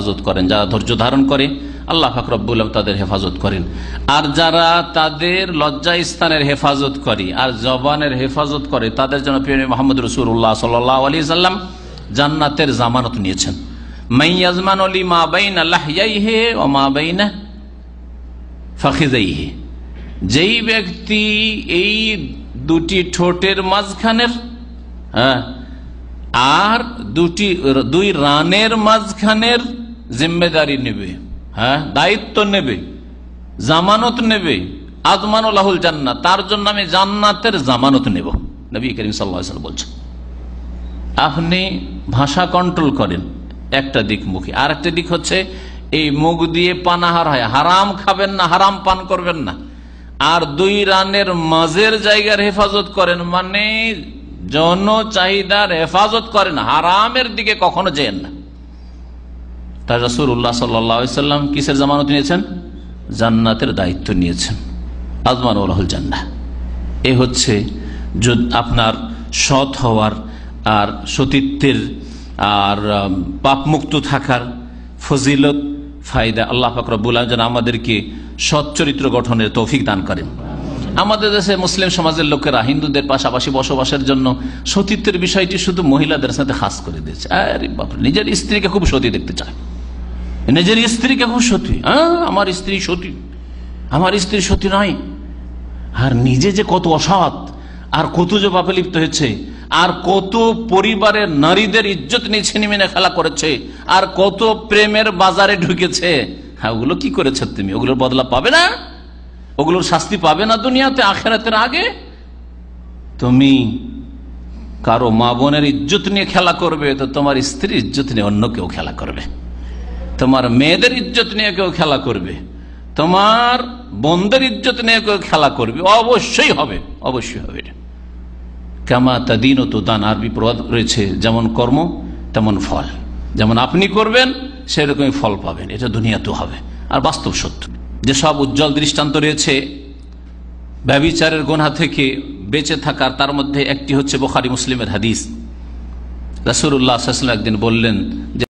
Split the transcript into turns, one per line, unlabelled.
হেফাজত করেন, যারা ধৈর্য ধারণ করে আল্লাহ পাক রব্বুল আলামিন তাদের হেফাজত করেন। আর যারা তাদের লজ্জা স্থানের হেফাজত করে আর জবানের হেফাজত করে তাদের জন্য প্রিয় মুহাম্মদ রাসূলুল্লাহ সাল্লাল্লাহু আলাইহি সাল্লাম জান্নাতের জামানত নিয়েছেন। মাইয়াজমানু লিমা বাইনা লাহইয়াইহি ওয়া মা বাইনা ফাখিযাইহি, যেই ব্যক্তি এই দুটি ঠোঁটের মাঝখানের আর দুই রানের মাঝখানের জিম্মেদারি নেবে, দায়িত্ব নেবে, জামানত নেবে, আযমানুল্লাহুল জান্নাত, তার জন্য আমি জান্নাতের জামানত নেব, নবী করিম সাল্লাল্লাহু আলাইহি ওয়াসাল্লাম বলছেন। আপনি ভাষা কন্ট্রোল করেন একটা দিক মুখে, আর একটা দিক হচ্ছে এই মুখ দিয়ে পানাহার হয়, হারাম খাবেন না, হারাম পান করবেন না। আর দুই রানের মাঝের জায়গার হেফাজত করেন, মানে যৌন চাহিদার হেফাজত করেন, হারামের দিকে কখনো যেন না। তাই রাসূলুল্লাহ সাল্লাল্লাহু আলাইহি ওয়াসাল্লাম কিসের জামানত নিয়েছেন? জান্নাতের দায়িত্ব নিয়েছেন, আযমানুল্লাহুল জান্নাহ। এ হচ্ছে আপনার সৎ হওয়ার আর সতীত্বের আর পাপমুক্ত থাকার ফজিলত, ফায়দা। আল্লাহ পাক রব্বুল আলামিন যেন আমাদেরকে সৎ চরিত্র গঠনের তৌফিক দান করেন। আমাদের দেশে মুসলিম সমাজের লোকেরা হিন্দুদের পাশাপাশি বসবাসের জন্য সতীত্বের বিষয়টি শুধু মহিলাদের সাথে খাস করে দিয়েছে। আরে বাপরে, নিজের স্ত্রীকে খুব সতী দেখতে চায়, নিজের স্ত্রীকে খুব সতী, আমার স্ত্রী সতী, আমার স্ত্রী সতী নয়। আর নিজে যে কত অসৎ, আর কত যে পাপে লিপ্ত হয়েছে, আর কত পরিবারের নারীদের ইজ্জত নিয়ে ছিনিমিনে খেলা করেছে, আর কত প্রেমের বাজারে ঢুকেছে। ওগুলো কি করেছে তুমি? ওগুলোর বদলা পাবে না, ওগুলোর শাস্তি পাবে না দুনিয়াতে, আখিরাতের আগে। তুমি কারো মা বোনের ইজ্জত নিয়ে খেলা করবে তো তোমার স্ত্রীর ইজ্জত নিয়ে অন্য কেউ খেলা করবে, তোমার মেয়েদের ইজ্জত নিয়ে কেউ খেলা করবে, তোমার বোনদের ইজ্জত নিয়ে কেউ খেলা করবে, অবশ্যই হবে, অবশ্যই হবে। কামা তাদিন ও তুদান, আরবি প্রবাদ রয়েছে, যেমন কর্ম তেমন ফল, যেমন আপনি করবেন সেরকমই ফল পাবেন, এটা দুনিয়াতেও হবে। আর বাস্তব সত্য যেসব উজ্জ্বল দৃষ্টান্ত রয়েছে ব্যভিচারের গুনাহ থেকে বেঁচে থাকার, তার মধ্যে একটি হচ্ছে বুখারী মুসলিমের হাদিস। রাসূলুল্লাহ সাল্লাল্লাহু আলাইহি ওয়াসাল্লাম একদিন বললেন যে